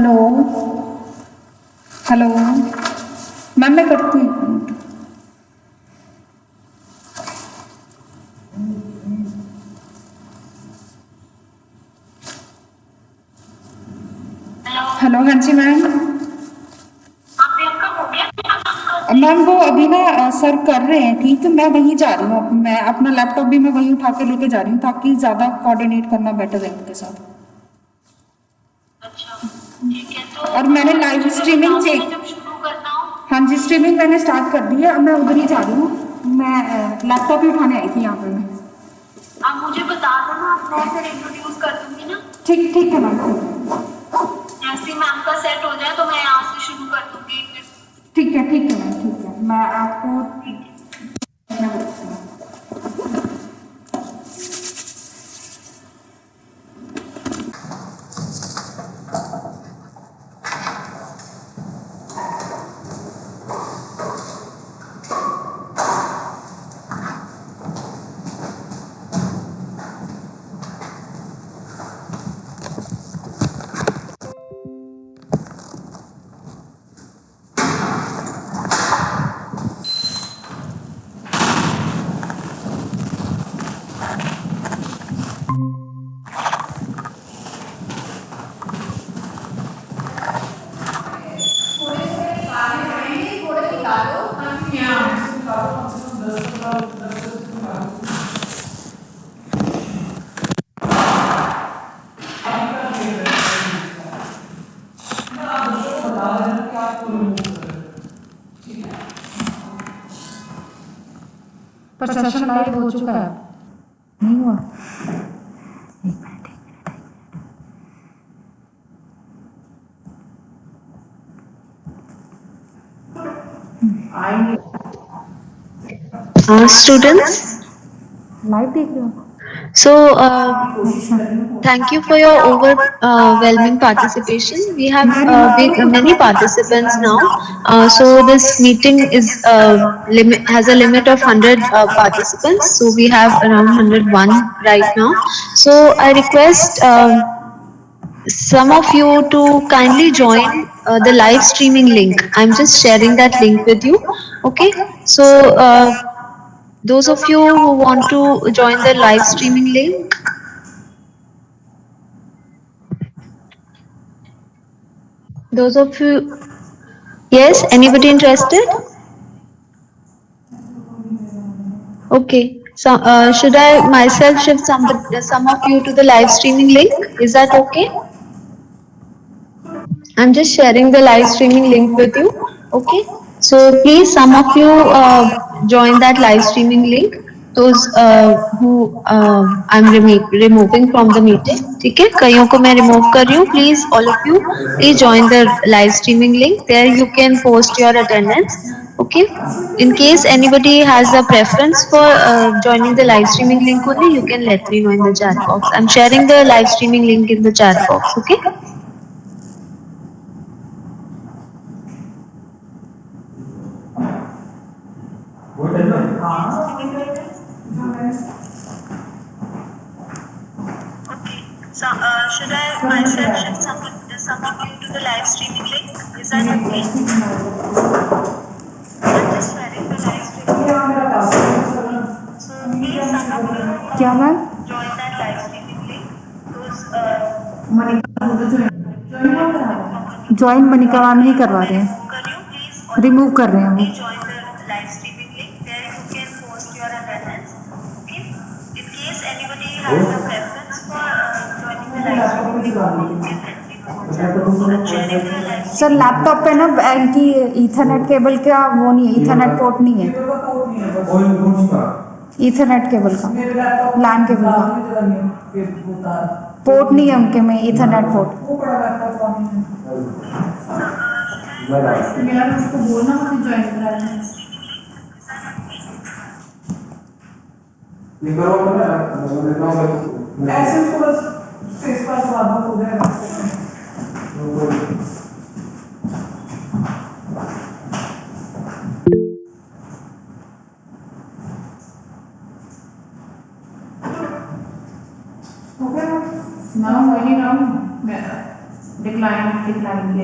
Hello hello ma'am, मैं करती हूँ। हेलो, हाँ जी मैम। मैम वो अभी ना सर कर रहे हैं, ठीक है, मैं वहीं जा रही हूँ। मैं अपना लैपटॉप भी मैं वहीं उठा के लेके जा रही हूँ ताकि ज़्यादा कोऑर्डिनेट करना बेटर है उनके साथ। अच्छा, ठीक है। तो और मैंने लाइव स्ट्रीमिंग चेक, जब शुरू करना हो। हाँ जी, स्ट्रीमिंग मैंने स्टार्ट कर दी है। अब मैं उधर ही जा रही हूँ। मैं लैपटॉप ही उठाने आई थी यहाँ पे। मैं आप मुझे बता देना, मैं फिर इंट्रोड्यूस कर दूंगी ना। ठीक ठीक है मैम। जैसे मैम का सेट हो जाए तो मैं यहाँ से शुरू कर दूंगी फिर। ठीक है मैम, ठीक है। मैं आपको पर सेशन लाइव हो चुका है, नहीं हुआ। Students, लाइव देख रहे हो? so thank you for your overwhelming participation. We have many participants now. So this meeting is has a limit of 100 participants. So we have around 101 right now. So I request some of you to kindly join the live streaming link. I'm just sharing that link with you. Okay. So those of you who want to join the live streaming link, those of you, yes, anybody interested? Okay, so should I myself shift some of you to the live streaming link? Is that okay? I'm just sharing the live streaming link with you. Okay, so please, some of you join that live streaming link. Those who I'm removing from the meeting. ठीक है, कईयों को मैं remove कर रही हूँ. Please, all of you, please join the live streaming link. There you can post your attendance. Okay. In case anybody has a preference for joining the live streaming link only, you can let me know in the chat box. I'm sharing the live streaming link in the chat box. Okay. Okay. So should I myself shift some of you to the live streaming link? Is that okay? I'm just sharing the live streaming link. So please, some of you क्या ma'am? join that live streaming link. Those join Manika ma'am नहीं करवा रहे हैं, remove कर रहे हैं वो। join the live streaming link. There you can post your attendance. Okay. In case anybody has a preference for joining the live streaming link, you can let me know. I'm sharing the live sir laptop पे ना इनकी Ethernet cable का वो नहीं है, Ethernet port नहीं है, Ethernet cable का, लैन केबल का पोर्ट नहीं है उनके में, ईथरनेट पोर्ट। उसको बोलना मुझे ज्वाइन करा ऐसे उसको बस फेस पास बाद में हो जाएगा। Now, when you know, decline की एग्जाम मैं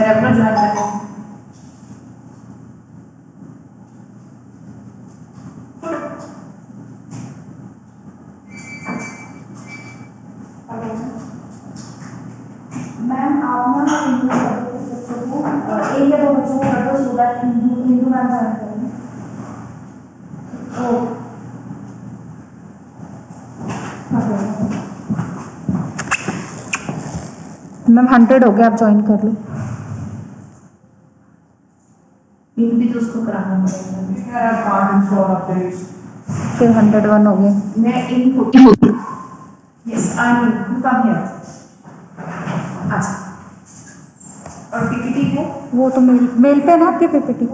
रेफर ज्वाइन कर रहा हूँ। मैम आप ना हिंदू बच्चों को एक या दो बच्चों को कर दो so that Hindu ma'am join करेंगे। मैम 100 हो गया, आप ज्वाइन कर लो। इन भी तो उसको कराना पड़ेगा। फिर 101 हो गए। मैं इनको yes I mean come here. अच्छा और पीपीटी है वो तो मेल पे ना आपके PPT.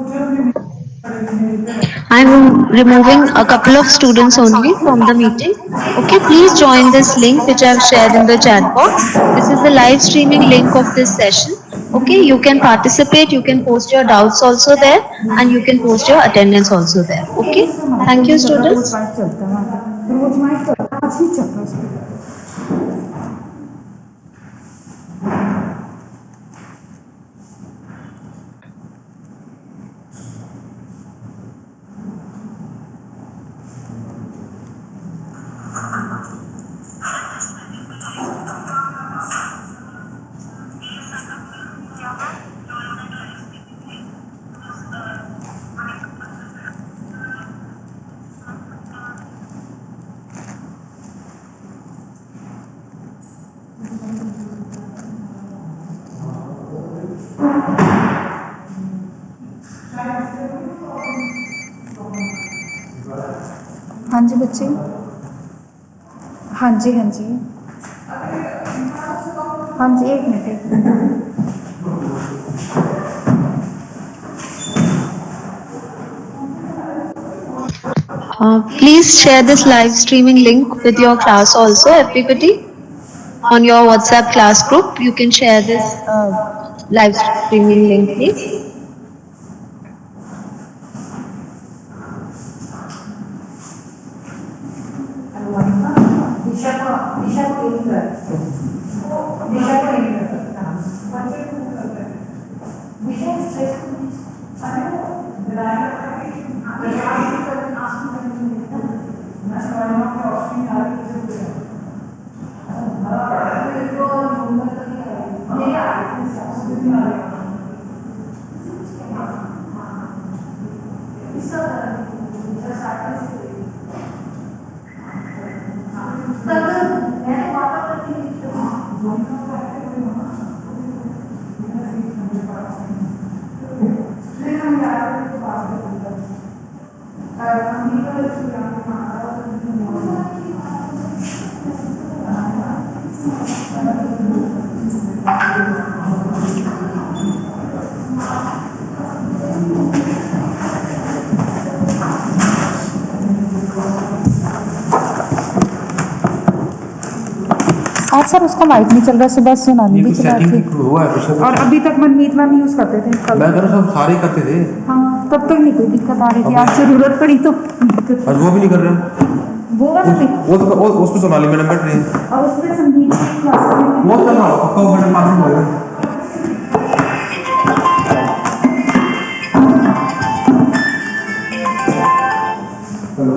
I'm removing a couple of students only from the meeting. Okay, please join this link which I've shared in the chat box. This is the live streaming link of this session. Okay, you can participate, you can post your doubts also there, and you can post your attendance also there. Okay, thank you, students. हाँ जी बच्चे, हाँ जी हाँ जी हाँ जी, एक minute. Please share this live streaming link with your class also, everybody. On your WhatsApp class group, you can share this live streaming link, please. आज sir उसका mic नहीं चल रहा, सुबह सोनाली भी चला थी और अभी तक मनमीत मैम यूज करते थे। मैं कह रहा सब सारे करते थे। हाँ तब तक नहीं कोई दिक्कत आ रही थी, आज जरूरत पड़ी तो आज वो भी नहीं कर रहे। वो वाला भी वो उस पे सोनाली मैडम बैठ रही है और उसमें संदीप की क्लास में वो करना आपका बड़े पास हो गया। हेलो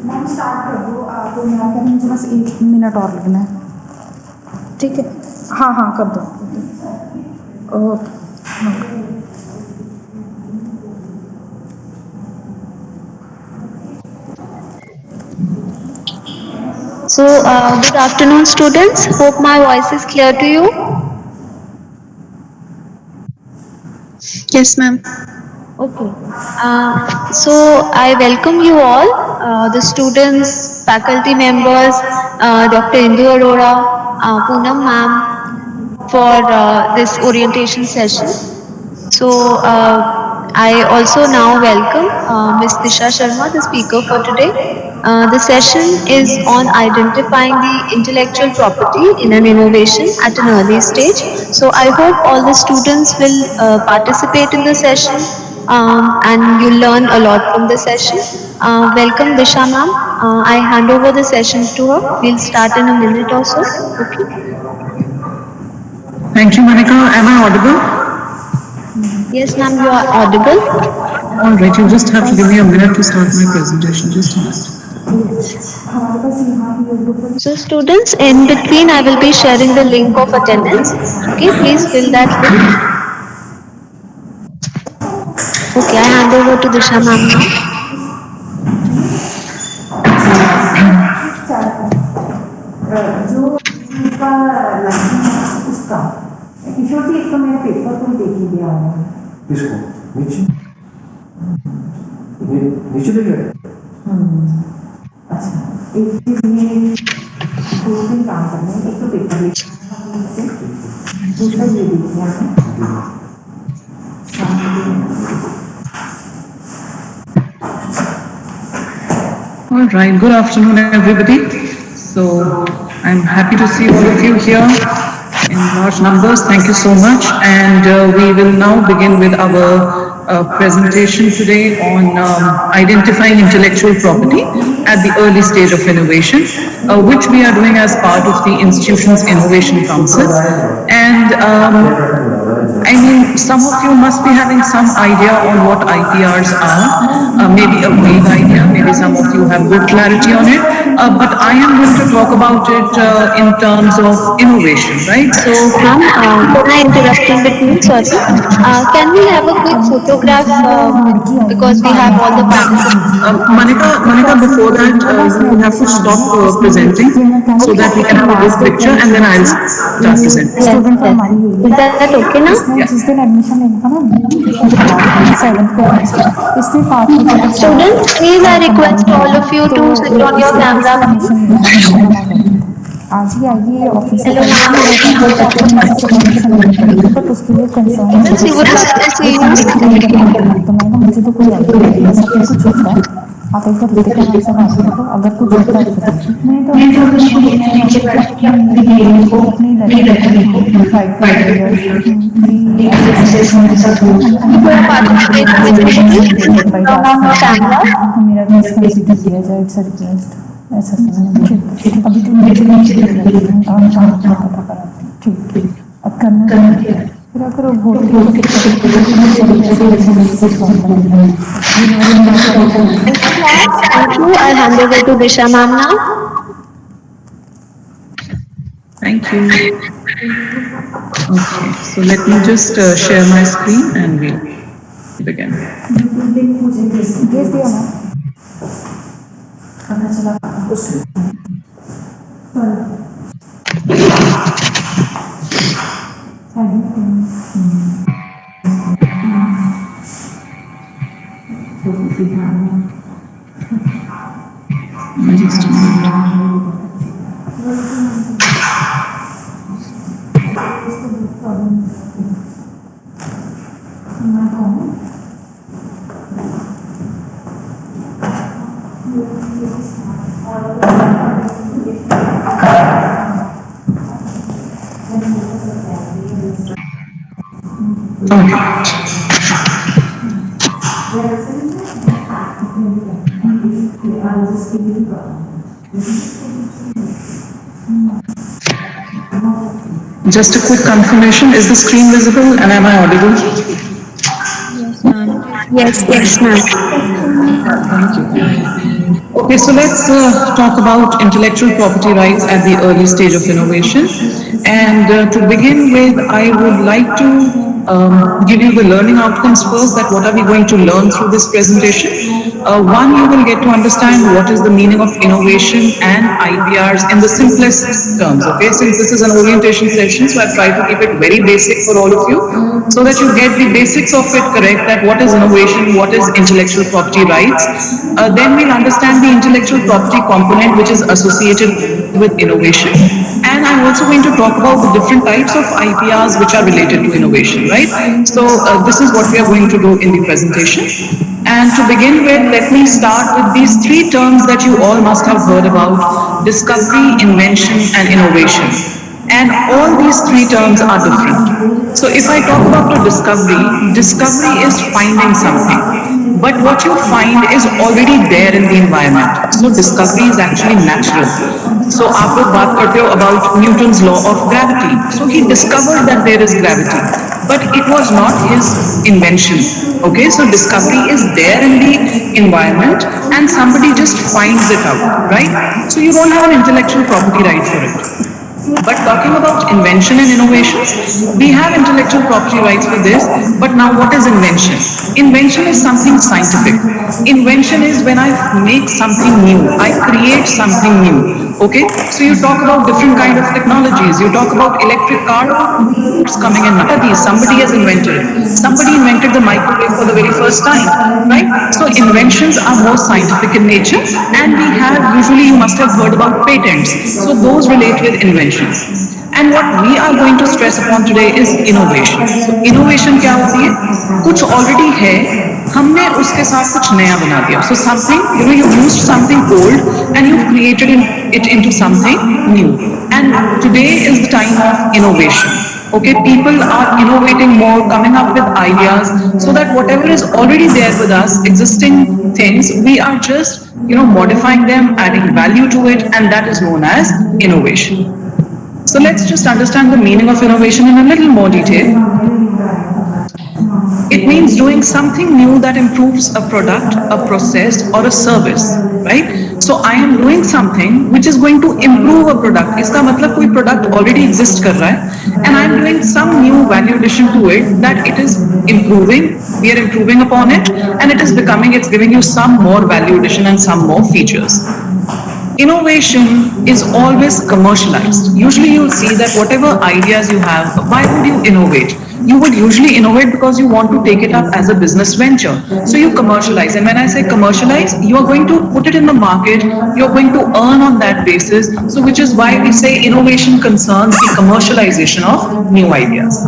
मैम स्टार्ट कर दो आप। मैं कह मुझे बस 1 मिनट और लगना है। ठीक है, हाँ हाँ कर दो। ओके हाँ। So, good afternoon, students. Hope my voice is clear to you. Yes, ma'am. Okay. So, I welcome you all, the students, faculty members, Dr. Indu Arora, Poonam ma'am, for this orientation session. So, I also now welcome Ms. Disha Sharma, the speaker for today. The session is on identifying the intellectual property in an innovation at an early stage. So, I hope all the students will participate in the session and you'll learn a lot from the session. Welcome, Disha ma'am. I hand over the session to her. We'll start in a minute or so. Okay. Thank you, Monica. Am I audible? Yes, ma'am, you are audible. All right, you just have to give me a minute to start my presentation. Just a minute. So students, in between I will be sharing the link of attendance. Okay, please fill that link. Okay, I hand over to Disha ma'am now. जो उसका उसका किशोर जी एक तो मेरा paper तो देख ही दिया है। किसको? नीचे नीचे ले गए? अच्छा, एक चीज ये 2 दिन काम करने, एक तो पेपर देखना, दूसरा ये देखना है। All right, good afternoon, everybody. So, I'm happy to see all of you here in large numbers. Thank you so much. And we will now begin with our presentation today on identifying intellectual property at the early stage of innovation, which we are doing as part of the institution's Innovation Council. And I mean, some of you must be having some idea on what IPRs are, maybe a vague idea, maybe some of you have good clarity on it, but I am going to talk about it in terms of innovation, right? So, Ma'am, can I interrupt in between? Sorry. Can we have a quick photograph because we have all the participants? Monica, before that, you will have to stop presenting so that we can have a good picture and then I'll start presenting. Yes. Is that okay now? जिस दिन admission लेना था ना 7th को इसलिए 5 बजे तक Students, please I request all of you to switch on your camera. आज ही आइए ऑफिस से Hello, बट उसके लिए concern Students, we would love to see you. तो मैंने मुझे तो कोई आइडिया नहीं है, सब कुछ होता है। आप एक बार ऋतिका मैम से बात करो, अगर कुछ होता है नहीं तो अपनी मेरा केस कंसीडर किया जाए, इट्स रिक्वेस्ट ऐसा अभी तो पता कराती ठीक अब करना फिर अगर vote Thank you. I'll hand over to Disha ma'am now. Thank you. Okay, so let me just share my screen and we'll begin. भेज दिया ना पता चला Just a minute. Just a quick confirmation, is the screen visible and am I audible? Yes, ma'am. Thank you. Okay, so let's talk about intellectual property rights at the early stage of innovation. And to begin with, I would like to give you the learning outcomes first, that what are we going to learn through this presentation. One, you will get to understand what is the meaning of innovation and IPRs in the simplest terms, okay? Since this is an orientation session, so I've tried to keep it very basic for all of you, so that you get the basics of it correct, that what is innovation, what is intellectual property rights. Then we'll understand the intellectual property component which is associated with innovation. And I'm also going to talk about the different types of IPRs which are related to innovation, right? So this is what we are going to do in the presentation. And to begin with, let me start with these three terms that you all must have heard about: discovery, invention, and innovation. And all these three terms are different. So if I talk about a discovery, discovery is finding something. But what you find is already there in the environment. So discovery is actually natural. So आप लोग बात करते हो about Newton's law of gravity. So he discovered that there is gravity, but it was not his invention. Okay, so discovery is there in the environment and somebody just finds it out, right? So you don't have an intellectual property right for it. But talking about invention and innovations, we have intellectual property rights for this, but now what is invention? Invention is something scientific. Invention is when I make something new, I create something new. Okay, so you talk about different kind of technologies, you talk about electric cars coming in, somebody has invented it. Somebody invented the microwave for the very first time, right? So inventions are more scientific in nature, and we have, usually you must have heard about patents. So those relate with inventions. And what we are going to stress upon today is innovation. So innovation क्या होती है? कुछ already है, हमने उसके साथ कुछ नया बना दिया. So something, you used something old and you've created it into something new. And today is the time of innovation. Okay, people are innovating more, coming up with ideas, so that whatever is already there with us, existing things, we are just, modifying them, adding value to it, and that is known as innovation. So let's just understand the meaning of innovation in a little more detail. It means doing something new that improves a product, a process, or a service, right? So I am doing something which is going to improve a product. इसका मतलब कोई product already exists कर रहा है, and I am doing some new value addition to it that it is improving. We are improving upon it, and it's giving you some more value addition and some more features. Innovation is always commercialized. Usually you'll see that whatever ideas you have, why would you innovate? You would usually innovate because you want to take it up as a business venture. So you commercialize. And when I say commercialize, you are going to put it in the market, you're going to earn on that basis. So which is why we say innovation concerns the commercialization of new ideas.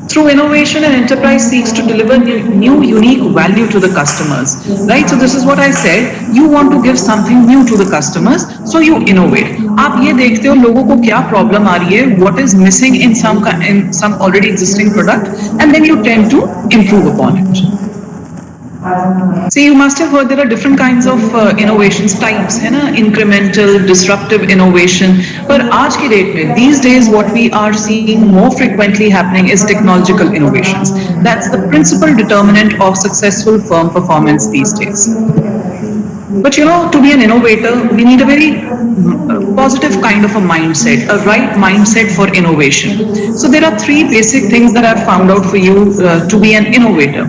Through innovation, an enterprise seeks to deliver new, unique value to the customers, right? So this is what I said. You want to give something new to the customers, so you innovate. आप ये देखते हो लोगों को क्या problem आ रही है, what is missing in some already existing product, and then you tend to improve upon it. See, you must have heard there are different kinds of innovations types, है ना? Incremental, disruptive innovation. But आज की date में, these days, what we are seeing more frequently happening is technological innovations. That's the principal determinant of successful firm performance these days. But to be an innovator, we need a very positive kind of a mindset, a right mindset for innovation. So there are three basic things that I've found out for you to be an innovator.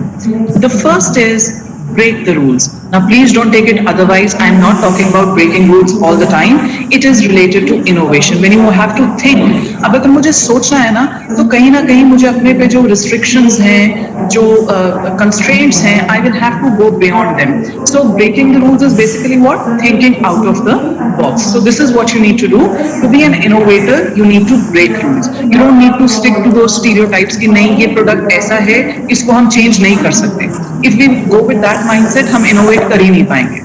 The first is break the rules. Now please don't take it otherwise. I'm not talking about breaking rules all the time. It is related to innovation. When you have to think, अब अगर मुझे सोचना है ना, तो कहीं ना कहीं मुझे अपने पे जो restrictions हैं, जो constraints हैं, I will have to go beyond them. So breaking the rules is basically what? Thinking out of the box. So this is what you need to do. To be an innovator, you need to break rules. You don't need to stick to those stereotypes कि नहीं ये product ऐसा है, इसको हम change नहीं कर सकते. If we go with that mindset, हम innovate कर ही नहीं पाएंगे.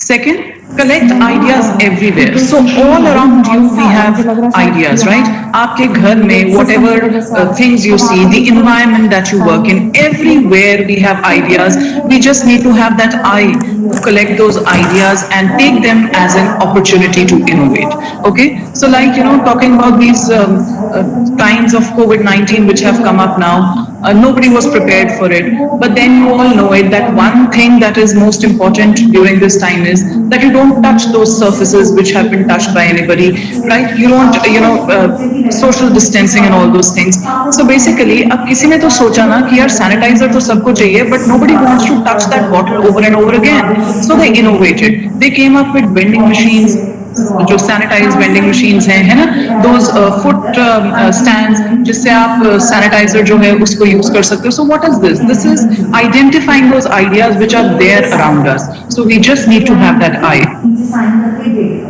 Second, collect ideas everywhere. So all around you we have ideas, right? आपके घर में whatever things you see, the environment that you work in, everywhere we have ideas. We just need to have that eye to collect those ideas and take them as an opportunity to innovate. Okay, so like talking about these times of COVID-19 which have come up now. Nobody was prepared for it, but then you all know it that one thing that is most important during this time is that you don't touch those surfaces which have been touched by anybody, right? You don't, social distancing and all those things. So basically, अब किसी ने तो सोचा ना कि यार sanitizer तो सबको चाहिए, but nobody wants to touch that bottle over and over again. So they innovated. They came up with vending machines. जो सैनिटाइज वेंडिंग मशीन्स हैं, है ना, दोज फुट स्टैंड्स जिससे आप सैनिटाइजर जो है उसको यूज कर सकते हो. So what is this? This is identifying those ideas which are there around us. So we just need to have that I.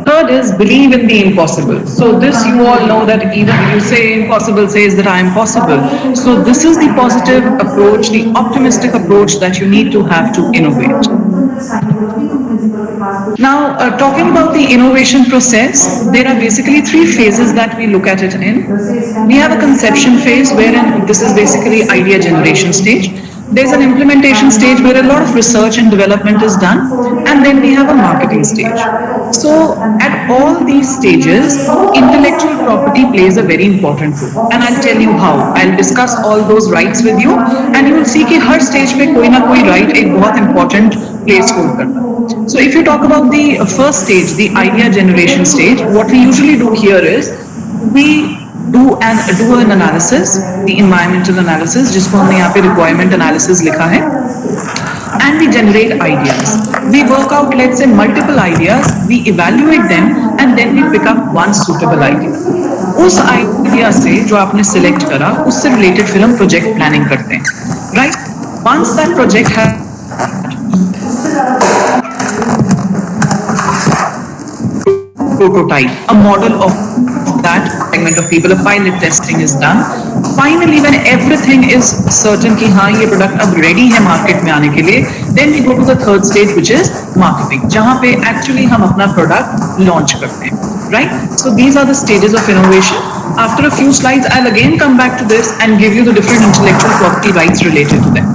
Third is believe in the impossible. So this you all know that even you say impossible says that I am possible. So this is the positive approach, the optimistic approach that you need to have to innovate. Now, talking about the innovation process, there are basically 3 phases that we look at it in. We have a conception phase wherein this is basically idea generation stage. There's an implementation stage where a lot of research and development is done, and then we have a marketing stage. So at all these stages, intellectual property plays a very important role, and I'll tell you how. I'll discuss all those rights with you, and you will see कि हर stage पे कोई ना कोई right एक बहुत important place hold करता है. So if you talk about the first stage, the idea generation stage, what we usually do here is we do an analysis, the environmental analysis, जिसको हमने यहाँ पे requirement analysis लिखा है, and we generate ideas. We work out, let's say, multiple ideas, we evaluate them, and then we pick up one suitable idea. उस idea से जो आपने select करा, उससे related फिर हम project planning करते हैं, right? Once that project has prototype, a model of that segment of people, a pilot testing is done. Finally, when everything is certain कि हाँ ये product अब ready है market में आने के लिए, then we go to the third stage which is marketing, जहाँ पे actually हम अपना product launch करते हैं, right? So these are the stages of innovation. After a few slides, I'll again come back to this and give you the different intellectual property rights related to them.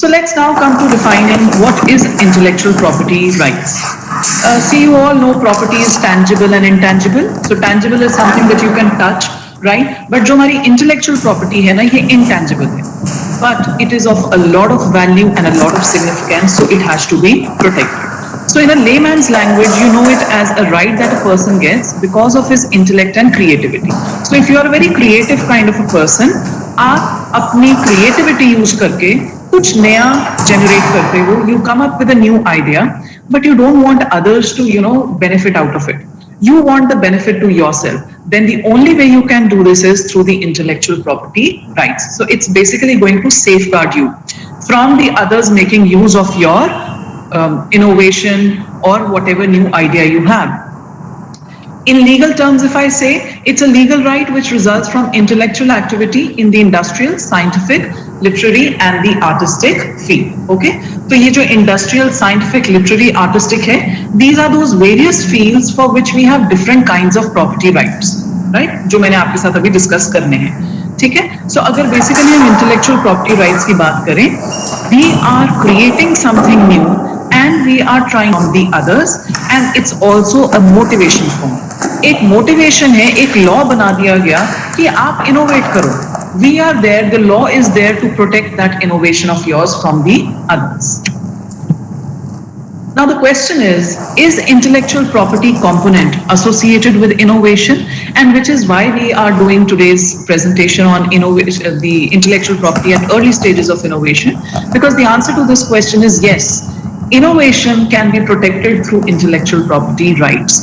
So let's now come to defining what is intellectual property rights. See, you all know property is tangible and intangible. So tangible is something that you can touch, right? But जो हमारी intellectual property है ना, ये intangible है. But it is of a lot of value and a lot of significance, so it has to be protected. So in a layman's language, you know it as a right that a person gets because of his intellect and creativity. So if you are a very creative kind of a person, आप अपनी creativity use करके कुछ नया generate करते हो, you come up with a new idea, but you don't want others to, benefit out of it. You want the benefit to yourself. Then the only way you can do this is through the intellectual property rights. So it's basically going to safeguard you from the others making use of your innovation or whatever new idea you have. In legal terms, if I say, it's a legal right which results from intellectual activity in the industrial, scientific, literary and the artistic field. Okay, तो ये जो industrial, scientific, literary, artistic है, these are those various fields for which we have different kinds of property rights, right? जो मैंने आपके साथ अभी discuss करने हैं, ठीक है? So अगर basically हम intellectual property rights की बात करें, we are creating something new and we are trying on the others, and it's also a motivation form. एक motivation है, एक law बना दिया गया कि आप innovate करो. We are there, the law is there to protect that innovation of yours from the others. Now the question is intellectual property component associated with innovation, and which is why we are doing today's presentation on innovation, the intellectual property at early stages of innovation, because the answer to this question is yes. Innovation can be protected through intellectual property rights.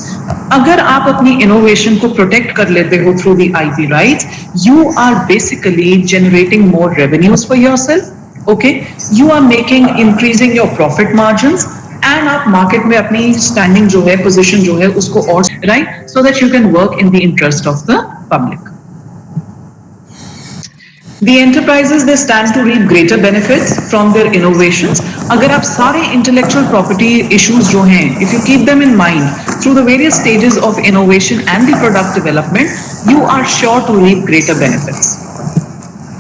अगर आप अपनी innovation को protect कर लेते हो through the IP rights, you are basically generating more revenues for yourself. Okay, you are increasing your profit margins, and आप market में अपनी standing जो है, position जो है, उसको और right, so that you can work in the interest of the public. The enterprises, they stand to reap greater benefits from their innovations. अगर आप सारे intellectual property issues जो हैं, if you keep them in mind through the various stages of innovation and the product development, you are sure to reap greater benefits.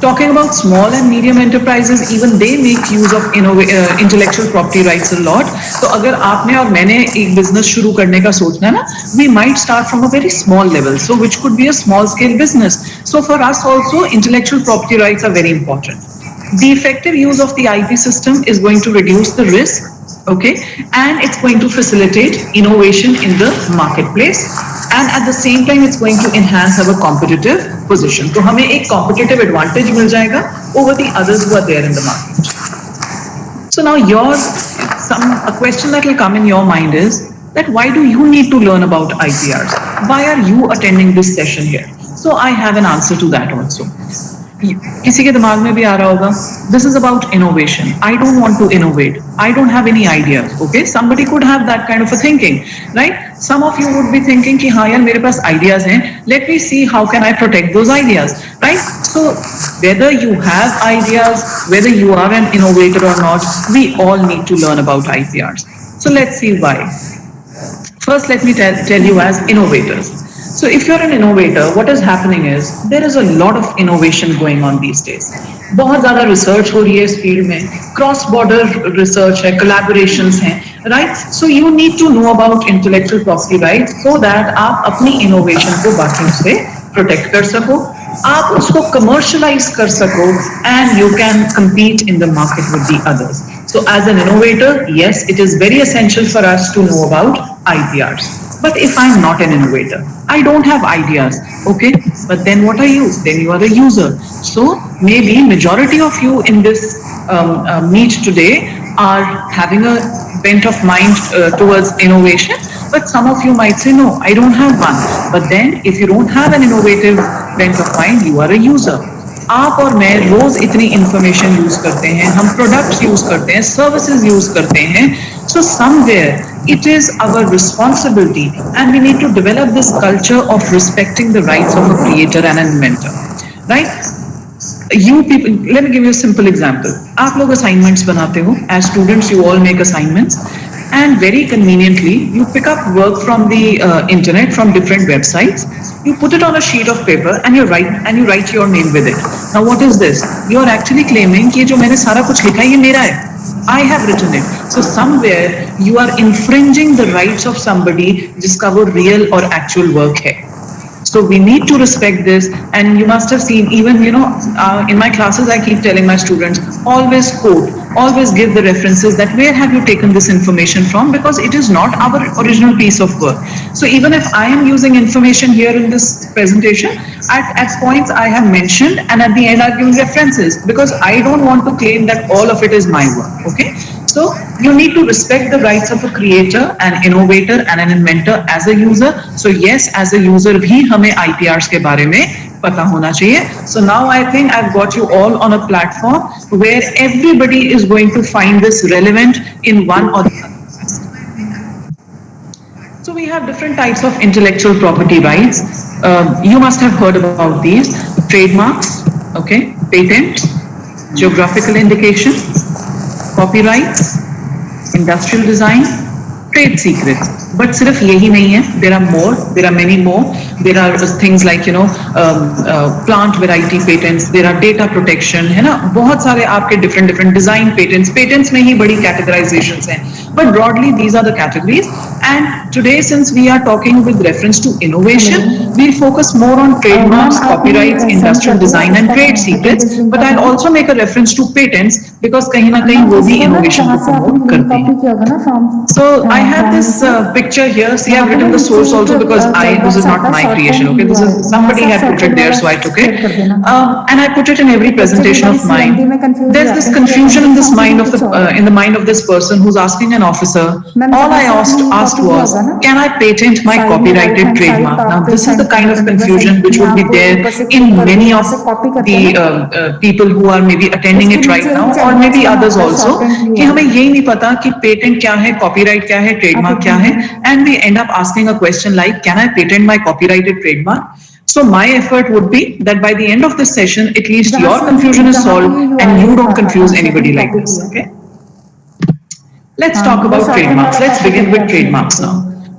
Talking about small and medium enterprises, even they make use of intellectual property rights a lot. तो अगर आपने और मैंने एक business शुरू करने का सोचना ना, we might start from a very small level, so which could be a small scale business. So for us also, intellectual property rights are very important. The effective use of the IP system is going to reduce the risk, okay, and it's going to facilitate innovation in the marketplace, and at the same time it's going to enhance our competitive position. तो हमें एक competitive advantage मिल जाएगा over the others who are there in the market. So now a question that will come in your mind is that why do you need to learn about IPRs? Why are you attending this session here? So I have an answer to that also. किसी के दिमाग में भी आ रहा होगा, this is about innovation. I don't want to innovate. I don't have any ideas. Okay, somebody could have that kind of a thinking, right? Some of you would be thinking कि हाँ यार मेरे पास ideas हैं. Let me see how can I protect those ideas, right? So whether you have ideas, whether you are an innovator or not, we all need to learn about IPRs. So let's see why. First, let me tell you as innovators. So if you're an innovator, what is happening is there is a lot of innovation going on these days. बहुत ज़्यादा research हो रही है इस field में, cross border research है, collaborations हैं, right? So you need to know about intellectual property rights so that आप अपनी innovation को बाकियों से protect कर सको, आप उसको commercialize कर सको, and you can compete in the market with the others. So as an innovator, yes, it is very essential for us to know about IPRs. But if I'm not an innovator, I don't have ideas, okay? But then what are you? Then you are a user. So maybe majority of you in this meet today are having a bent of mind towards innovation, but some of you might say, no, I don't have one. But then if you don't have an innovative bent of mind, you are a user. आप और मैं रोज इतनी information use करते हैं, हम products use करते हैं, services use करते हैं. So somewhere it is our responsibility, and we need to develop this culture of respecting the rights of a creator and an inventor, right? You people, let me give you a simple example. आप लोग assignments बनाते हो, as students you all make assignments, and very conveniently you pick up work from the internet, from different websites. You put it on a sheet of paper and you write your name with it. Now what is this? You are actually claiming कि जो मैंने सारा कुछ लिखा है ये मेरा है. I have written it. So somewhere you are infringing the rights of somebody जिसका वो real or actual work है. So we need to respect this, and you must have seen, even in my classes I keep telling my students, always quote, always give the references that where have you taken this information from, because it is not our original piece of work. So even if I am using information here in this presentation, at points I have mentioned, and at the end I've given references, because I don't want to claim that all of it is my work, okay? So you need to respect the rights of a creator, an innovator and an inventor as a user. So yes, as a user भी हमें IPRs के बारे में पता होना चाहिए. So now I think I've got you all on a platform where everybody is going to find this relevant in one or the other. So we have different types of intellectual property rights. You must have heard about these: trademarks, okay, patents, geographical indication, copyrights, industrial design, trade secrets. But सिर्फ यही नहीं है. There are more. There are many more. There are things like plant variety patents. There are data protection, है ना? बहुत सारे आपके different design patents. Patents में ही बड़ी categorizations हैं. But broadly, these are the categories. And today, since we are talking with reference to innovation, we'll focus more on trademarks, copyrights, industrial design, and trade secrets. But I'll also make a reference to patents because कहीं ना कहीं वो भी innovation को promote करते हैं. So I have this picture here. See, I've written the source also because this is not my creation. Okay, this is somebody had put it there, so I took it. And I put it in every presentation of mine. There's this confusion in this mind of in the mind of this person who's asking an officer. All I asked was, can I patent my copyrighted trademark? Now, this is the kind of confusion which would be there in many of the people who are maybe attending it right now, or maybe others also. कि हमें यही नहीं पता कि patent क्या है, copyright क्या है, trademark क्या है, and we end up asking a question like, can I patent my copyrighted trademark? So my effort would be that by the end of this session, at least your confusion is solved and you don't confuse anybody like this, okay? Let's talk about trademarks. Let's begin with trademarks now.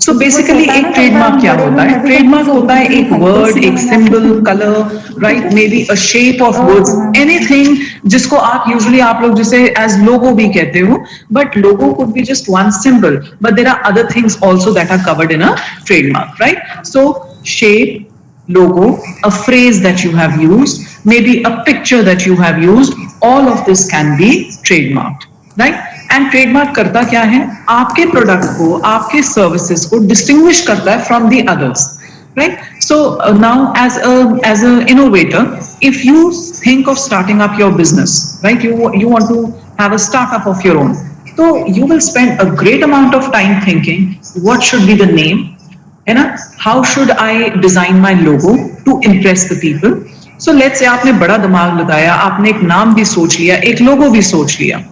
So basically एक trademark क्या होता है? Trademark होता है एक word, एक symbol, color, right? Maybe a shape of words, anything जिसको आप usually आप लोग जिसे as logo भी कहते हो, but logo could be just one symbol, but there are other things also that are covered in a trademark, right? So shape, logo, a phrase that you have used, maybe a picture that you have used, all of this can be trademarked, right? And trademark करता क्या है? आपके product को, आपके services को distinguish करता है from the others, right? So now as a innovator, if you think of starting up your business, right, you want to have a startup of your own, तो you will spend a great amount of time thinking what should be the name, है ना? How should I design my logo to impress the people? So let's say आपने बड़ा दिमाग लगाया, आपने एक नाम भी सोच लिया, एक लोगो भी सोच लिया.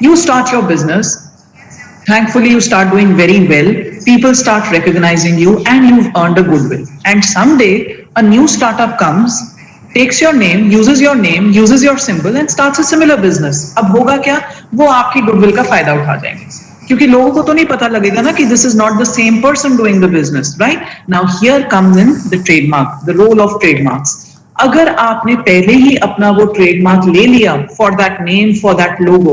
You start your business, thankfully you start doing very well, people start recognizing you and you've earned a goodwill. And someday a new startup comes, takes your name, uses your symbol and starts a similar business. अब होगा क्या? वो आपकी goodwill का फायदा उठा जाएंगे. क्योंकि लोगों को तो नहीं पता लगेगा ना कि this is not the same person doing the business, right? Now here comes in the trademark, the role of trademarks. अगर आपने पहले ही अपना वो ट्रेडमार्क ले लिया for that name, for that logo,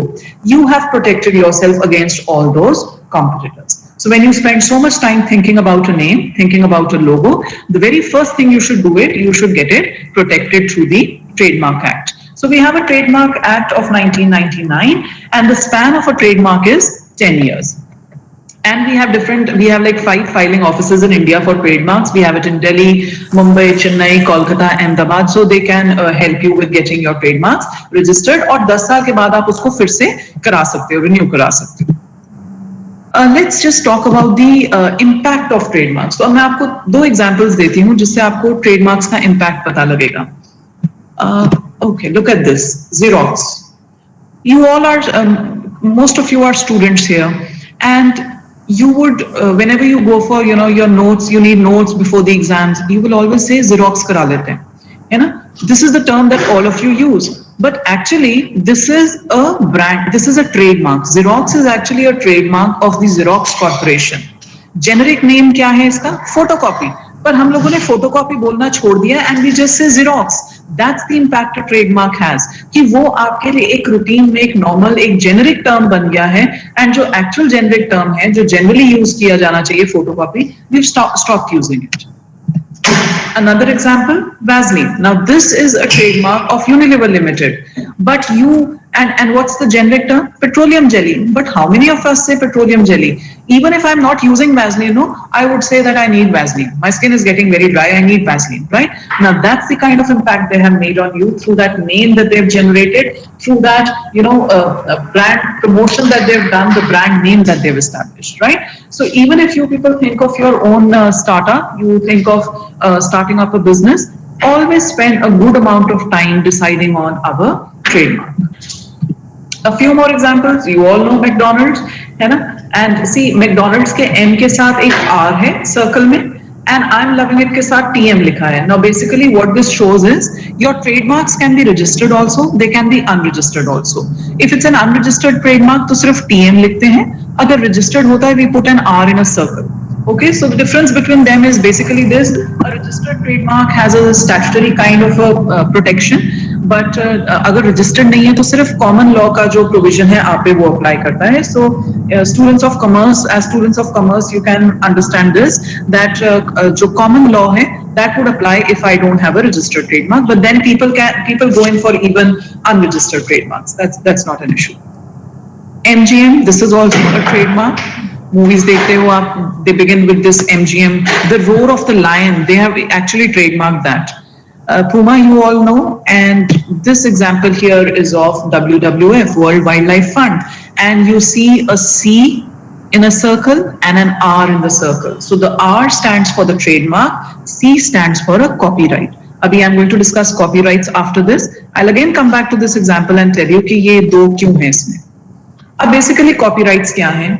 you have protected yourself against all those competitors. So when you spend so much time thinking about a name, thinking about a logo, the very first thing you should do you should get it protected through the Trademark Act. So we have a Trademark Act of 1999 and the span of a trademark is 10 years. And we have like 5 filing offices in India for trademarks. We have it in Delhi, Mumbai, Chennai, Kolkata, Ahmedabad. So they can help you with getting your trademarks registered. और 10 साल के बाद आप उसको फिर से करा सकते हो, renew करा सकते हो. Let's just talk about the impact of trademarks. तो मैं आपको 2 examples देती हूँ जिससे आपको trademarks का impact पता लगेगा. Okay, look at this. Xerox. You all are, most of you are students here, and you would, whenever you go for, your notes, you need notes before the exams, you will always say Xerox kara lete hain, है ना? This is the term that all of you use, but actually this is a brand, this is a trademark. Xerox is actually a trademark of the Xerox Corporation. Generic name क्या है इसका? Photocopy. पर हम लोगों ने photocopy बोलना छोड़ दिया and we just say Xerox. That's the impact a trademark has. कि वो आपके लिए एक रूटीन में एक नॉर्मल एक जेनरिक टर्म बन गया है, एंड जो एक्चुअल जेनरिक टर्म है जो जनरली यूज किया जाना चाहिए photocopy, we've stopped using it. Another example, Vaseline. Now this is a trademark of Unilever Limited, but and what's the generic term? Petroleum jelly. But how many of us say petroleum jelly? Even if I'm not using Vaseline, I would say that I need Vaseline. My skin is getting very dry, I need Vaseline, right? Now that's the kind of impact they have made on you through that name that they've generated, through that, brand promotion that they've done, the brand name that they've established, right? So even if you people think of your own startup, you think of starting up a business, always spend a good amount of time deciding on our trademark. A few more examples. You all know McDonald's, है ना? And see, McDonald's के M के साथ एक R है circle में, and I'm loving it के साथ TM लिखा है. Now basically what this shows is your trademarks can be registered also, they can be unregistered also. If it's an unregistered trademark तो सिर्फ TM लिखते हैं. अगर registered होता है we put an R in a circle. Okay, so the difference between them is basically this: a registered trademark has a statutory kind of a protection, but अगर registered नहीं है तो सिर्फ common law का जो provision है आप पे वो apply करता है. So as students of commerce, you can understand this, that जो common law है that would apply if I don't have a registered trademark, but then people go in for even unregistered trademarks. That's not an issue. MGM, this is also a trademark. Movies देखते हो आप, they begin with this MGM. The roar of the lion, they have actually trademarked that. Puma, you all know, and this example here is of WWF, World Wildlife Fund, and you see a C in a circle and an R in the circle. So the R stands for the trademark, C stands for a copyright. Abhi I'm going to discuss copyrights after this. I'll again come back to this example and tell you कि ये दो क्यों हैं इसमें. अब basically copyrights क्या हैं?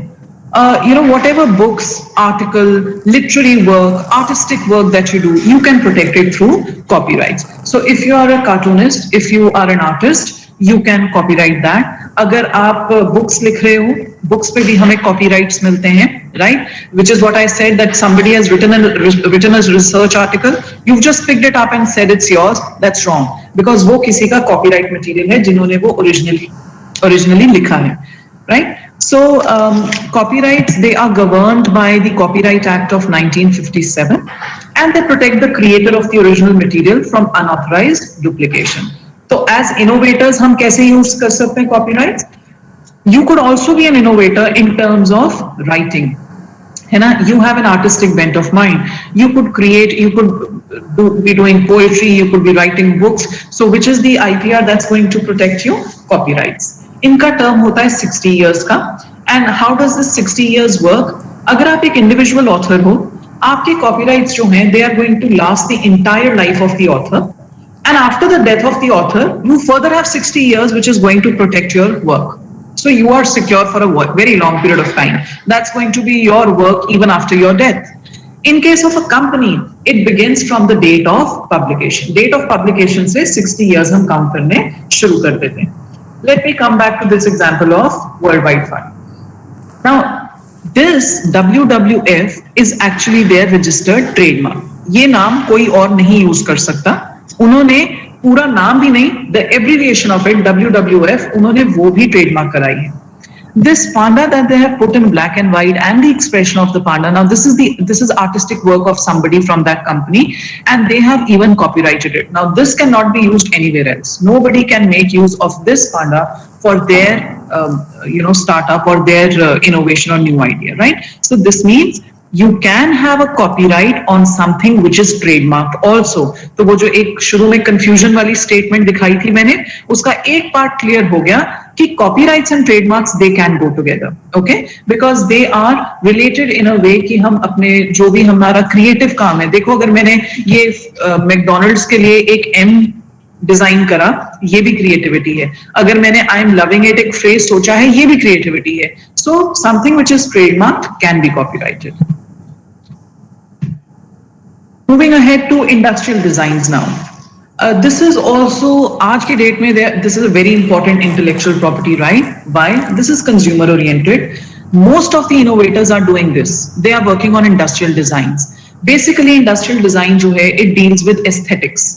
whatever books, article, literary work, artistic work that you do, you can protect it through copyrights. So if you are a cartoonist, if you are an artist, you can copyright that. अगर आप books लिख रहे हो, books पे भी हमें copyrights मिलते हैं, right? Which is what I said, that somebody has written a research article, you've just picked it up and said it's yours. That's wrong, because वो किसी का copyright material है जिन्होंने वो originally लिखा है, right? So copyrights, they are governed by the Copyright Act of 1957, and they protect the creator of the original material from unauthorized duplication. So as innovators, हम कैसे use कर सकते हैं copyrights? You could also be an innovator in terms of writing. You have an artistic bent of mind. You could create, you could be doing poetry, you could be writing books. So which is the IPR that's going to protect you? Copyrights. इनका term होता है 60 years का. And how does this 60 years work? अगर आप एक individual author हो, आपके copyrights जो हैं, they are going to last the entire life of the author. And after the death of the author, you further have 60 years, which is going to protect your work. So you are secure for a very long period of time. That's going to be your work even after your death. In case of a company, it begins from the date of publication. Date of publication से 60 years हम count करने शुरू कर देते हैं. Let me come back to this example of Worldwide Fund. Now, this WWF is actually their registered trademark. ये नाम कोई और नहीं use कर सकता. उन्होंने पूरा नाम भी नहीं, the abbreviation of it, WWF, उन्होंने वो भी trademark कराई है. This panda that they have put in black and white and the expression of the panda, now this is artistic work of somebody from that company, and they have even copyrighted it. Now this cannot be used anywhere else. Nobody can make use of this panda for their startup or their innovation or new idea, right? So this means you can have a copyright on something which is trademarked also. तो वो जो एक शुरू में confusion वाली statement दिखाई थी मैंने, उसका एक part clear हो गया कि copyrights and trademarks, they can go together, okay? Because they are related in a way कि हम अपने जो भी हमारा creative काम है, देखो अगर मैंने ये McDonald's के लिए एक M डिजाइन करा, ये भी क्रिएटिविटी है. अगर मैंने आई एम लविंग इट एक फ्रेज सोचा है, ये भी क्रिएटिविटी है. So something which is trademarked can be copyrighted. Moving ahead to industrial designs now. This is also आज के डेट में this is a very important intellectual property right. Why? This is consumer oriented. Most of the innovators are doing this. They are working on industrial designs. Basically industrial design जो है, it deals with aesthetics.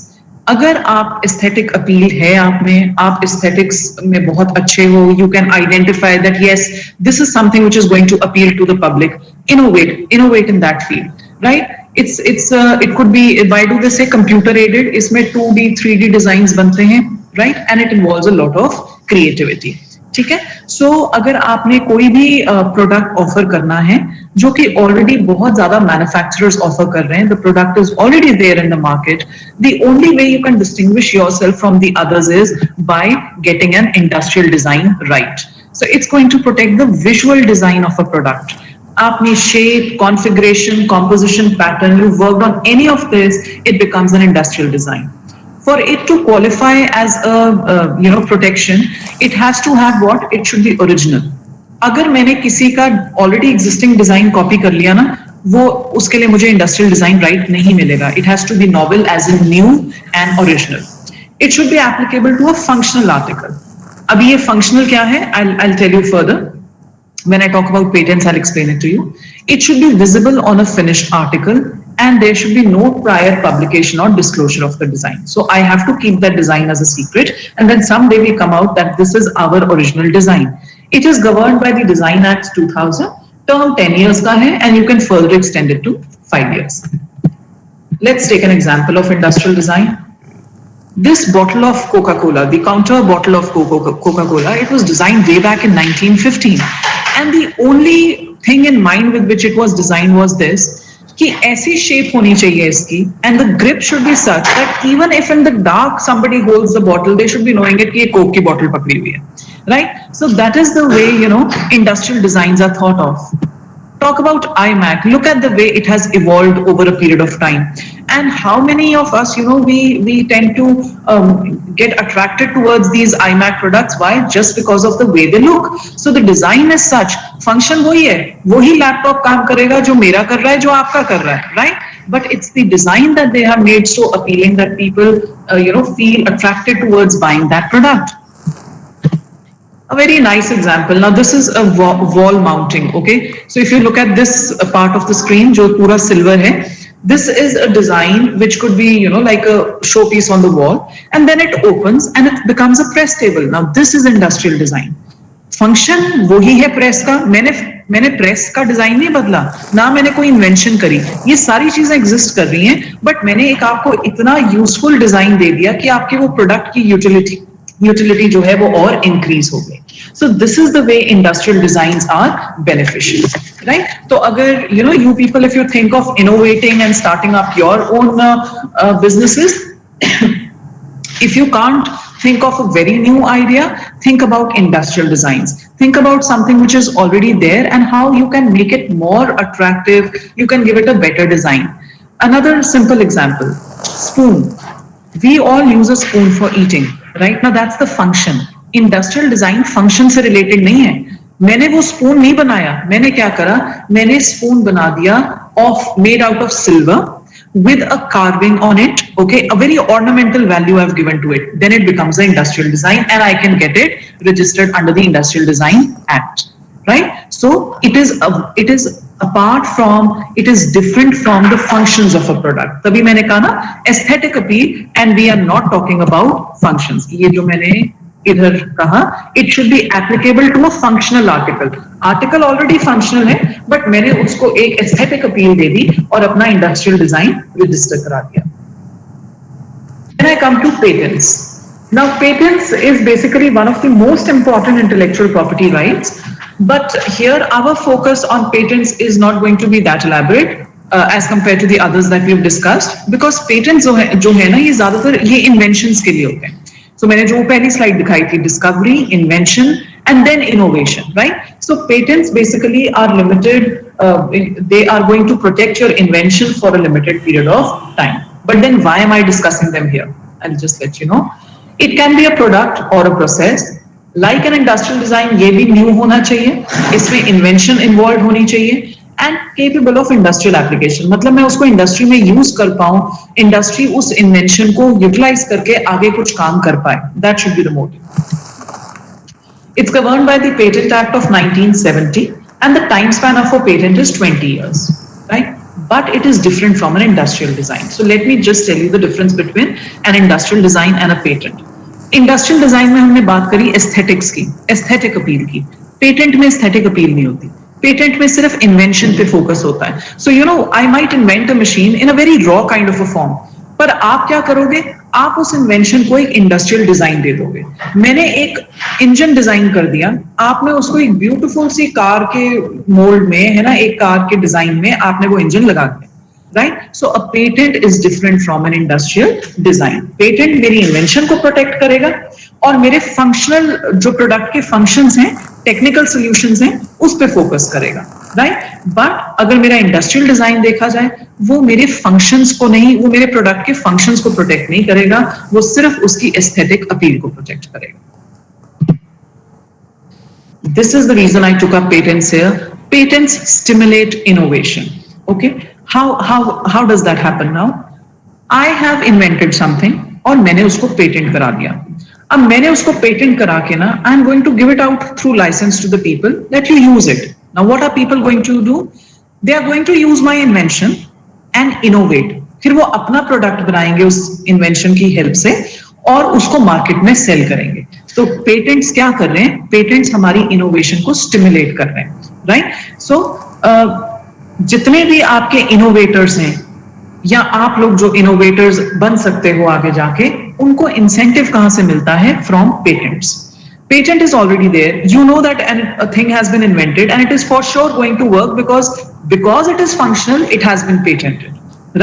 अगर आप aesthetic appeal है आप में, आप aesthetics में बहुत अच्छे हो, you can identify that yes, this is something which is going to appeal to the public. Innovate in that field, right? It could be, why do they say computer aided? इसमें 2D 3D designs बनते हैं, right? And it involves a lot of creativity. ठीक है. सो अगर आपने कोई भी product offer करना है जो कि ऑलरेडी बहुत ज्यादा मैन्युफैक्चरर्स ऑफर कर रहे हैं, the product is already there in the market, the only way you can distinguish yourself from the others is by getting an industrial design right. So it's going to protect the visual design of a product. आपने shape, configuration, composition, pattern, you worked on any of this, it becomes an industrial design. For it to qualify as a protection, it has to have what? It should be original. अगर मैंने किसी का already existing design copy कर लिया ना, वो उसके लिए मुझे industrial design right नहीं मिलेगा. It has to be novel as in new and original. It should be applicable to a functional article. अभी ये functional क्या है? I'll tell you further. When I talk about patents, I'll explain it to you. It should be visible on a finished article, and there should be no prior publication or disclosure of the design. So I have to keep that design as a secret, and then someday will come out that this is our original design. It is governed by the Design Act 2000. Term 10 years ka hai, and you can further extend it to 5 years. Let's take an example of industrial design. This bottle of Coca-Cola, the counter bottle of Coca-Cola, it was designed way back in 1915. And the only thing in mind with which it was designed was this, कि ऐसी shape होनी चाहिए इसकी, and the grip should be such that even if in the dark somebody holds the bottle, they should be knowing it कि ये Coke की bottle पकड़ी हुई है, right? So that is the way industrial designs are thought of. Talk about iMac. Look at the way it has evolved over a period of time. And how many of us, we tend to get attracted towards these iMac products. Why? Just because of the way they look. So the design is such. Function वही है, वही laptop काम करेगा जो मेरा कर रहा है, जो आपका कर रहा है, right? But it's the design that they have made so appealing that people, feel attracted towards buying that product. A very nice example. Now this is a wall mounting, okay? So if you look at this part of the screen, जो पूरा silver है, this is a design which could be, like a showpiece on the wall, and then it opens and it becomes a press table. Now this is industrial design. Function वही है press का. मैंने press का design नहीं बदला, ना मैंने कोई invention करी. ये सारी चीजें exist कर रही हैं, but मैंने एक आपको इतना useful design दे दिया कि आपके वो product की utility जो है वो और increase हो गई. So this is the way industrial designs are beneficial, right? So अगर you people, if you think of innovating and starting up your own businesses, if you can't think of a very new idea, think about industrial designs. Think about something which is already there and how you can make it more attractive. You can give it a better design. Another simple example, spoon. We all use a spoon for eating, right? Now that's the function. Industrial design function से related नहीं है. मैंने वो spoon नहीं बनाया, मैंने क्या करा, मैंने स्पून बना दिया made out of silver with a carving on it, okay, a very ornamental value I've given to it, then it becomes an industrial design and I can get it registered under the Industrial Design Act, right? So it is different from the functions of a product. तभी मैंने कहा ना, aesthetic appeal, and we are not talking about functions. ये जो मैंने इधर कहा, it should be applicable to a functional article. Article already functional है, but मैंने उसको एक aesthetic appeal दे दी और अपना industrial design register करा दिया. Then I come to patents. Now patents is basically one of the most important intellectual property rights, but here our focus on patents is not going to be that elaborate as compared to the others that we've discussed, because patents जो है ना, ये ज्यादातर ये inventions के लिए होते हैं. So मैंने जो पहली स्लाइड दिखाई थी, discovery, invention, and then innovation, right? So patents basically are limited. They are going to protect your invention for a limited period of time. But then why am I discussing them here? I'll just let you know. It can be a product or a process. Like an industrial design, ये भी new होना चाहिए. इसमें invention involved होनी चाहिए. And capable of industrial application. मतलब मैं उसको इंडस्ट्री में यूज कर पाऊं, इंडस्ट्री उस इन्वेंशन को यूटिलाइज करके आगे कुछ काम कर पाए. That should be the motive. It's governed by the Patent Act of 1970 and the time span of a patent is 20 years, right? But it is different from an industrial design. So let me just tell you the difference between an industrial design and a patent. Industrial design में हमने बात करी aesthetics की, aesthetic appeal की. Patent में aesthetic appeal नहीं होती. Patent में सिर्फ इन्वेंशन पे फोकस होता है. So I might invent a machine in a very raw kind of a form, पर आप क्या करोगे, आप उस इन्वेंशन को एक इंडस्ट्रियल डिजाइन दे दोगे. मैंने एक इंजन डिजाइन कर दिया, आपने उसको एक ब्यूटीफुल सी कार के मोल्ड में, है ना, एक कार के डिजाइन में आपने वो इंजन लगा दिया, right? So a patent is different from N industrial design. Patent मेरी इन्वेंशन को प्रोटेक्ट करेगा और मेरे फंक्शनल जो प्रोडक्ट के फंक्शंस हैं, टेक्निकल सॉल्यूशंस हैं, उस पे फोकस करेगा, राइट? बट अगर मेरा इंडस्ट्रियल डिजाइन देखा जाए, वो मेरे फंक्शंस को नहीं, वो मेरे प्रोडक्ट के फंक्शंस को प्रोटेक्ट नहीं करेगा, वो सिर्फ उसकी एस्थेटिक अपील को प्रोटेक्ट करेगा. This is the reason I took up patents here. Patents stimulate innovation. Okay, how does that happen now? I have invented something और मैंने उसको पेटेंट करा दिया. अब मैंने उसको पेटेंट करा के ना, I am going to give it out through license to the people that you use it. Now what are people going to do? They are going to use my invention and innovate. फिर वो अपना product बनाएंगे उस invention की help से और उसको market में सेल करेंगे. तो पेटेंट्स क्या कर रहे हैं? पेटेंट्स हमारी इनोवेशन को स्टिमुलेट कर रहे हैं, राइट? सो जितने भी आपके इनोवेटर्स हैं या आप लोग जो इनोवेटर्स बन सकते हो आगे जाके, उनको इंसेंटिव कहां से मिलता है? From patents. Patent is already there. You know that a thing has been invented and it is for sure going to work because it is functional, it has been patented,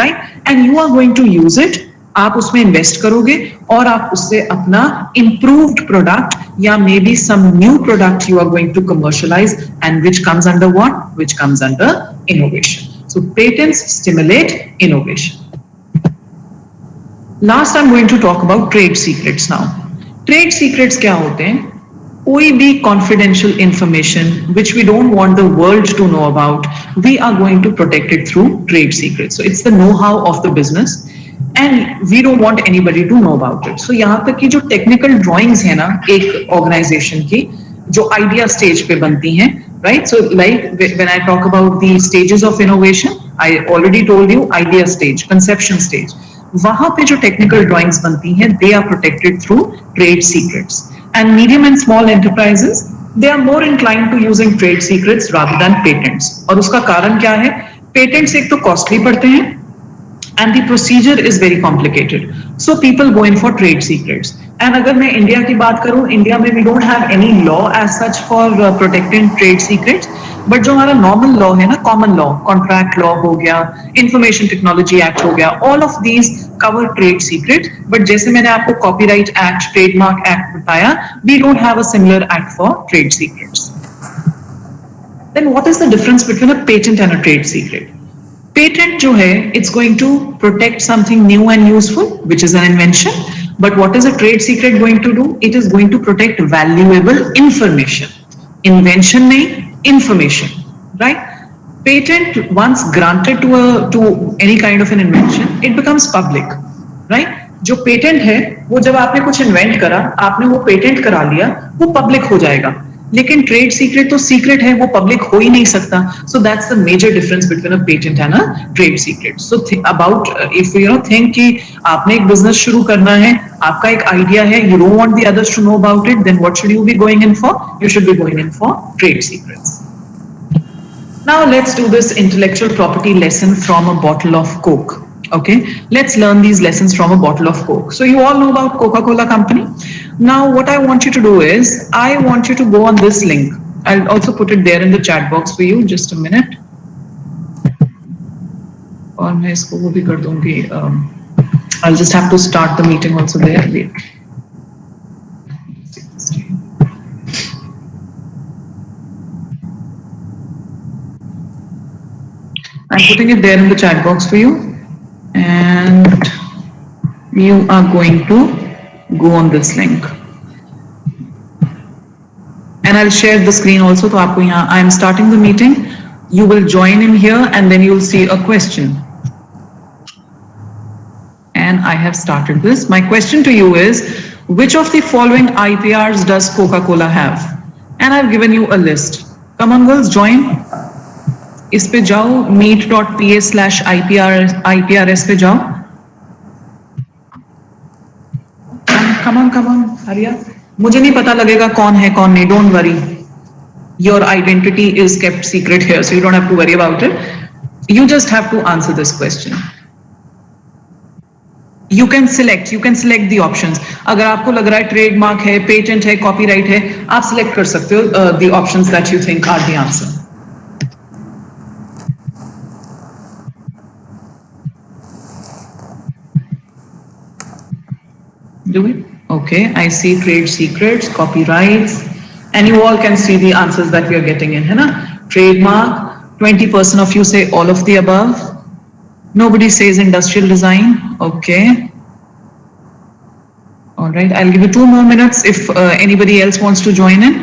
right? And you are going to use it आप उसमें invest करोगे और आप उससे अपना improved product या maybe some new product you are going to commercialize, and which comes under what? Which comes under innovation. So patents stimulate innovation. Last I'm going to talk about trade secrets now. Trade secrets क्या होते हैं? कोई भी confidential information which we don't want the world to know about, we are going to protect it through trade secrets. So it's the know-how of the business and we don't want anybody to know about it. So यहाँ तक कि जो technical drawings है ना एक organization की जो idea stage पे बनती हैं, right? So like when I talk about the stages of innovation, I already told you idea stage, conception stage. वहां पे जो टेक्निकल ड्राइंग्स बनती हैं they are protected through trade secrets and medium and small enterprises they are more inclined to using trade secrets rather than patents और उसका कारण क्या है पेटेंट्स एक तो कॉस्टली पड़ते हैं and the procedure is very complicated. So people go in for trade secrets. And अगर मैं इंडिया की बात करूं, इंडिया में we don't have any law as such for protecting trade secrets. But जो हमारा normal law है ना, common law, contract law हो गया, Information Technology Act हो गया, all of these cover trade secrets. But जैसे मैंने आपको Copyright Act, Trademark Act बताया, we don't have a similar act for trade secrets. Then what is the difference between a patent and a trade secret? Patent जो है, it's going to protect something new and useful, which is an invention. But what is a trade secret going to do? It is going to protect valuable information. Invention नहीं, information, right? Patent once granted to any kind of an invention, it becomes public, right? जो patent है, वो जब आपने कुछ invent करा, आपने वो पेटेंट करा लिया, वो पब्लिक हो जाएगा. लेकिन ट्रेड सीक्रेट तो सीक्रेट है वो पब्लिक हो ही नहीं सकता so that's the major difference between a patent and a trade secret so about if you know think कि आपने एक बिजनेस शुरू करना है आपका एक आइडिया है you don't want the others to know about it then what should you be going in for you should be going in for trade secrets now let's do this intellectual property lesson from a bottle of Coke Okay, let's learn these lessons from a bottle of Coke. So you all know about Coca-Cola company. Now what I want you to do is, I want you to go on this link. I'll also put it there in the chat box for you. Just a minute. और मैं इसको वो भी कर दूँगी. I'll just have to start the meeting also there. Wait. I'm putting it there in the chat box for you. And you are going to go on this link and I'll share the screen also तो आपको यहाँ I am starting the meeting you will join in here and then you'll see a question and I have started this my question to you is which of the following IPRs does Coca-Cola have and I've given you a list come on girls join इस पे जाओ meet.pa/IPRS पे जाओ come on hurry up मुझे नहीं पता लगेगा कौन है कौन नहीं don't worry your identity is kept secret here so you don't have to worry about it you just have to answer this question you can select the options अगर आपको लग रहा है ट्रेडमार्क है पेटेंट है कॉपीराइट है आप select कर सकते हो the options that you think are the answer Do it? Okay, I see trade secrets, copyrights, and you all can see the answers that we are getting in, है ना? Trademark, 20% of you say all of the above. Nobody says industrial design. Okay. All right, I'll give you 2 more minutes if anybody else wants to join in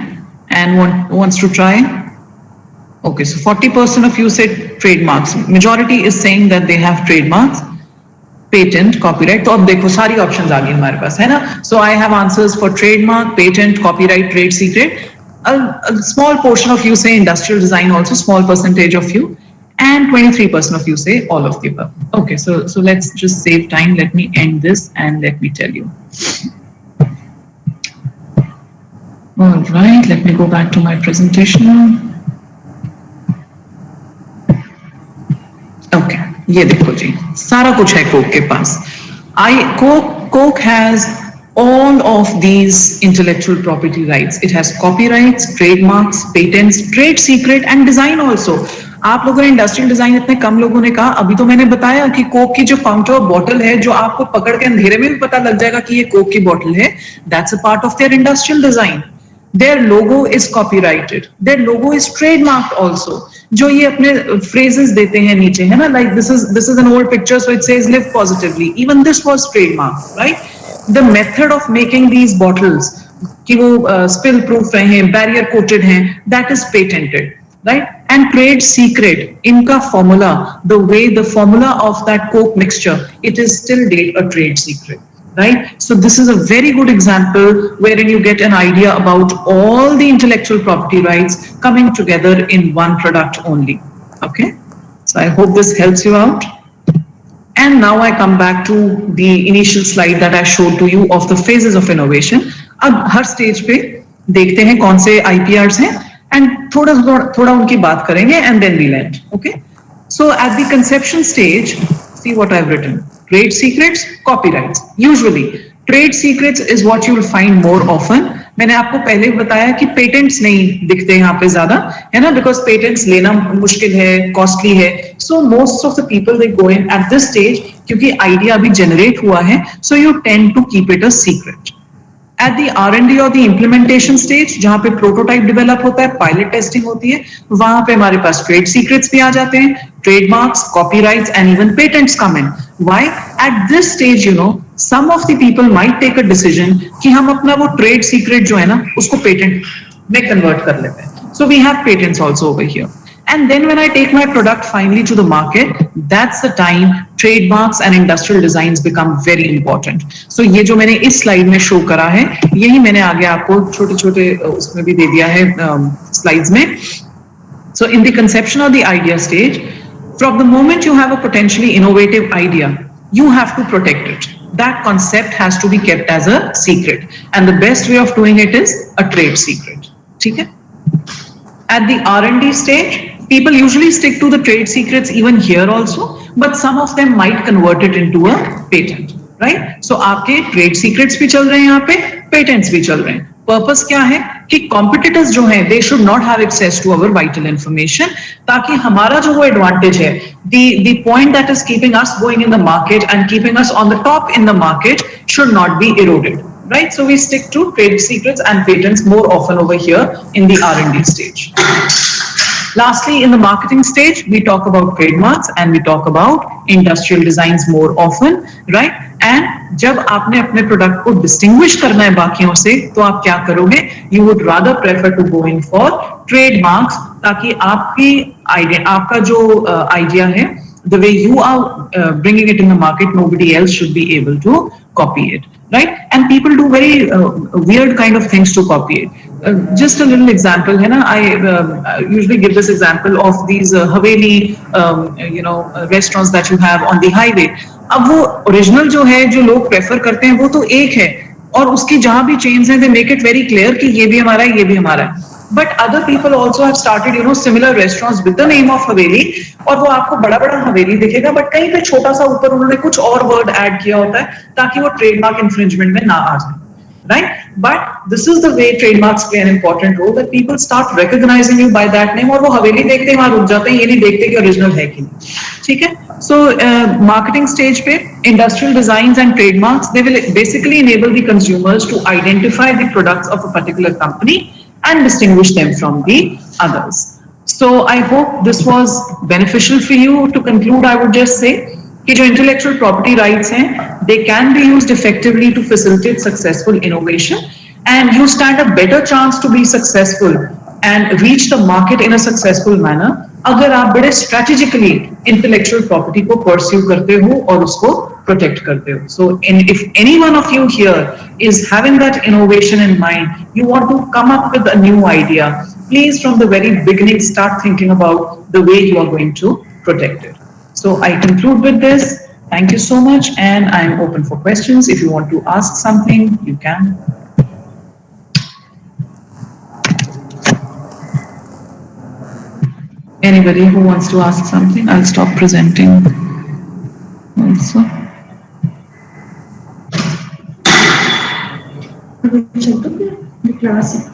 and wants to try. Okay, so 40% of you said trademarks. Majority is saying that they have trademarks. Patent copyright तो अब देखो सारी options आ गई हमारे पास है ना so I have answers for trademark patent copyright trade secret a small portion of you say industrial design also small percentage of you and 23% of you say all of the above okay so let's just save time let me end this and let me tell you all right let me go back to my presentation okay ये देखो जी सारा कुछ है Coke के पास Coke has all of these intellectual property rights it has copyrights trademarks patents trade secret and design also आप लोगों ने industrial design इतने कम लोगों ने कहा, अभी तो मैंने बताया कि कोक की जो काउंटर बॉटल है, जो आपको पकड़ के अंधेरे में भी पता लग जाएगा कि ये कोक की बॉटल है, that's a part of their industrial design. Their logo is copyrighted. Their logo is trademarked also. जो ये अपने phrases देते हैं नीचे, है ना, like this is an old picture, so it says live positively. Even this was trademarked, right? The method of making these bottles, कि वो spill proof हैं, barrier coated हैं, that is patented, right? And trade secret, इनका formula, the way the formula of that Coke mixture, it is still date a trade secret. Right? So this is a very good example wherein you get an idea about all the intellectual property rights coming together in one product only. Okay? So I hope this helps you out. And now I come back to the initial slide that I showed to you of the phases of innovation. अब हर stage पे देखते हैं कौन से IPRs हैं and थोड़ा उनकी बात करेंगे and then we'll end. Okay? So at the conception stage, see what I've written. Trade secrets, copyrights. Usually, trade secrets is what you will find more often. मैंने आपको पहले बताया कि पेटेंट्स नहीं दिखते यहाँ पे ज्यादा, है ना, because पेटेंट्स लेना मुश्किल है, कॉस्टली है. So most of the people they go in at this stage, क्योंकि आइडिया अभी जनरेट हुआ है, so you tend to keep it a secret. At the R&D or the implementation stage, जहाँ पे प्रोटोटाइप डेवलप होता है, pilot testing होती है, वहां पे हमारे पास ट्रेड सीक्रेट्स भी आ जाते हैं, trademarks, copyrights, and even patents come in. Why? At this stage, you know, some of the people might take a decision कि हम अपना वो trade secret जो है ना, उसको patent में convert कर लेते हैं. So we have patents also over here. And then when I take my product finally to the market, that's the time trademarks and industrial designs become very important. So ये जो मैंने इस slide में show करा है, यही मैंने आगे आपको छोटे-छोटे उसमें भी दे दिया है slides में. So in the conception or the idea stage, from the moment you have a potentially innovative idea, you have to protect it. That concept has to be kept as a secret. And the best way of doing it is a trade secret. ठीक है? At the R&D stage, people usually stick to the trade secrets even here also, but some of them might convert it into a patent, right? So आपके trade secrets भी चल रहे हैं यहाँ पे, patents भी चल रहे हैं. Purpose क्या है कि competitors जो हैं, they should not have access to our vital information, ताकि हमारा जो वो advantage है, the point that is keeping us going in the market and keeping us on the top in the market should not be eroded. Right, so we stick to trade secrets and patents more often over here in the R&D stage. Lastly, in the marketing stage, we talk about trademarks and we talk about industrial designs more often, right? And जब आपने अपने product को distinguish करना है बाकियों से, तो आप क्या करोगे? You would rather prefer to go in for trademarks, ताकि आपकी idea, आपका जो idea है, the way you are bringing it in the market, nobody else should be able to copy it. Right? And people do very weird kind of things to copy it. Just a little example, है ना? I usually give this example of these Haveli, restaurants that you have on the highway. अब वो original जो है, जो लोग prefer करते हैं, वो तो एक है, और उसकी जहाँ भी chains हैं, they make it very clear कि ये भी हमारा है, ये भी हमारा है. But other people also have started, similar restaurants with the name of Haveli, और वो आपको बड़ा-बड़ा Haveli दिखेगा, but कहीं पे छोटा सा ऊपर उन्होंने कुछ और word add किया होता है, ताकि वो trademark infringement में ना आ जाए. Right? But this is the way trademarks play an important role, that people start recognizing you by that name, और वो Haveli देखते ही वहाँ रुक जाते हैं, ये नहीं देखते कि original है कि नहीं. ठीक है? So marketing stage पे industrial designs and trademarks, they will basically enable the consumers to identify the products of a particular company and distinguish them from the others. So I hope this was beneficial for you. To conclude, I would just say कि जो intellectual property rights हैं, they can be used effectively to facilitate successful innovation, and you stand a better chance to be successful and reach the market in a successful manner अगर आप बड़े strategically intellectual property को pursue करते हो और उसको protect करते हो. So if any one of you here is having that innovation in mind, you want to come up with a new idea, please from the very beginning start thinking about the way you are going to protect it. So I conclude with this. Thank you so much, and I am open for questions. If you want to ask something, you can. Anybody who wants to ask something, I'll stop presenting also. The class